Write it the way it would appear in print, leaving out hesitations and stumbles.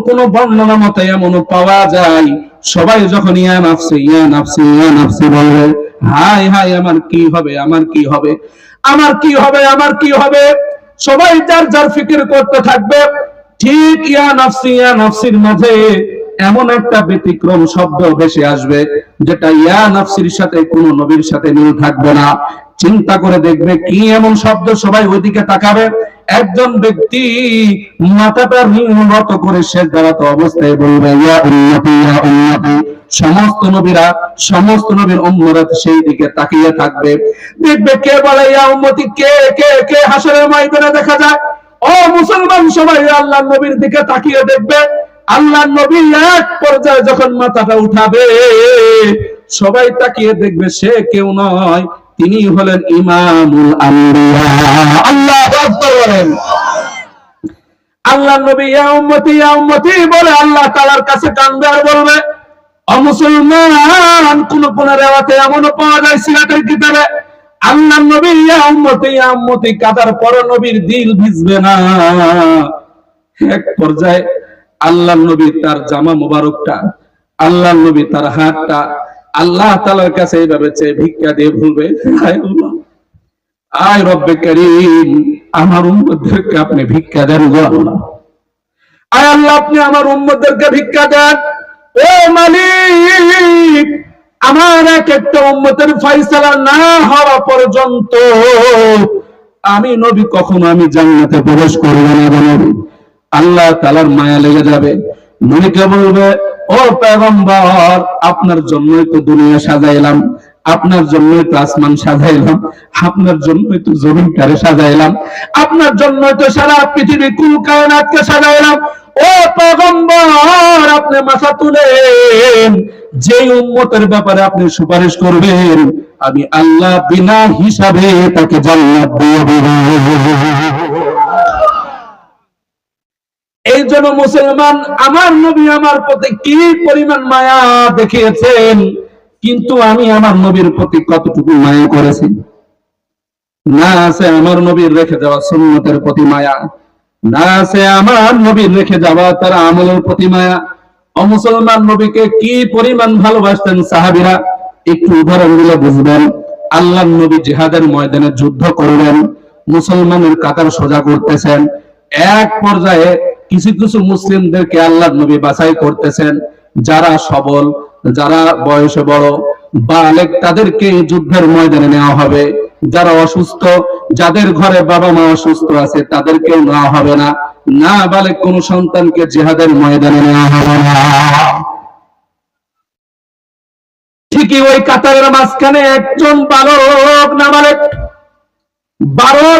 কোন বর্ণনা মতে এমনও পাওয়া যায়, সবাই যখন ইয়া নাফসি ইয়া নাফসি ইয়া নাফসি বলবে, হায় হায় আমার কি হবে, আমার কি হবে, আমার কি হবে, আমার কি হবে, সবাই যার যার ফিকির করতে থাকবে। ঠিক ইয়া নাফসির মাঝে এমন একটা ব্যতিক্রম শব্দ ভেসে আসবে, যেটা ইয়া নাফসির সাথে কোন নবীর সাথে মিল থাকবে না। চিন্তা করে দেখবে কি এমন শব্দ, সবাই ওইদিকে তাকাবে। একজন ব্যক্তি মাথাটা নত করে সেজদারত অবস্থায় বলবে, ইয়া উম্মতি ইয়া উম্মতি। সমস্ত নবীরা, সমস্ত নবীর উম্মত সেই দিকে তাকিয়ে থাকবে। দেখবে কে বলে ইয়া উম্মতি, কে কে কে হাসরের ময়দানে দেখা যায়। ও মুসলমান, সবাই আল্লাহর নবীর দিকে তাকিয়ে দেখবে। আল্লাহর নবী এক পর্যায়ে যখন মাথাটা উঠাবে, সবাই তাকিয়ে দেখবে সে কেউ নয়, তিনি হলেন ইমামুল আম্বিয়া। আল্লাহু আকবার বলেন। আল্লাহর নবী ইয়া উম্মতি বলে আল্লাহ তাআলার কাছে কাঁদবে আর বলবে, ও মুসলমান, কোন রিওয়ায়াতে এমনও পাওয়া যায় সিরাতের কিতাবে, আল্লাহর নবী ইয়া উম্মতি কাদার পর নবীর দিল ভিজবে না। এক পর্যায়ে আল্লাহর নবী তার জামা মোবারকটা, আল্লাহর নবী তার হাতটা আল্লাহ তাআলার কাছে এইভাবে চেয়ে ভিক্ষা দিয়ে বলবে, হায় আল্লাহ, আয় রব্বে কারীম, আমার উম্মতদেরকে আপনি ভিক্ষা দেন গো আল্লাহ। আয় আল্লাহ, আপনি আমার উম্মতদেরকে ভিক্ষা দেন। ও মালিক, আমার এক একটা উম্মতের ফয়সালা না হওয়া পর্যন্ত আমি নবী কখনো আমি জান্নাতে প্রবেশ করব না গো নবী। আল্লাহ তাআলার মায়া লেগে যাবে। নবীকে বলবে, ও পয়গম্বর, আপনার জন্যই তো দুনিয়া সাজাইলাম, আপনার জন্যই তো আসমান সাজাইলাম, আপনার জন্যই তো জমিনটারে সাজাইলাম, আপনার জন্যই তো সারা পৃথিবী কুল কায়নাতকে সাজাইলাম। ও পয়গম্বর, আপনি মাথা তুলেন, যে উম্মতের ব্যাপারে আপনি সুপারিশ করবেন, আমি আল্লাহ বিনা হিসাবে তাকে জান্নাত দিয়ে দেব। এই জন্য মুসলমান, আমার নবী আমার প্রতি কি পরিমাণ মায়া দেখিয়েছেন, কিন্তু আমি আমার নবীর প্রতি কতটুকু মায়া করেছি? না আছে আমার নবীর রেখে যাওয়া সুন্নতের প্রতি মায়া, না আছে আমার নবীর রেখে যাওয়া তার আমলের প্রতি মায়া। অমুসলমান, নবীকে কি পরিমাণ ভালোবাসতেন সাহাবীরা, একটু উদাহরণ দিলে বুঝবেন। আল্লাহর নবী জিহাদের ময়দানে যুদ্ধ করলেন, মুসলমানের কাতার সোজা করতেছেন। এক পর্যায়ে কিছু কিছু মুসলিমদেরকে আল্লাহর নবী বাছাই করতেছেন, যারা সবল, যারা বয়সে বড়, বালেগ, তাদেরকে যুদ্ধের ময়দানে নেওয়া হবে। যারা অসুস্থ, যাদের ঘরে বাবা মা অসুস্থ আছে, তাদেরকেও নেওয়া হবে না। না বালেগ কোন সন্তানকে জিহাদের ময়দানে নেওয়া হবে না। ঠিকই ওই কাতারের মাঝখানে একজন বালক নাবালেগ, 12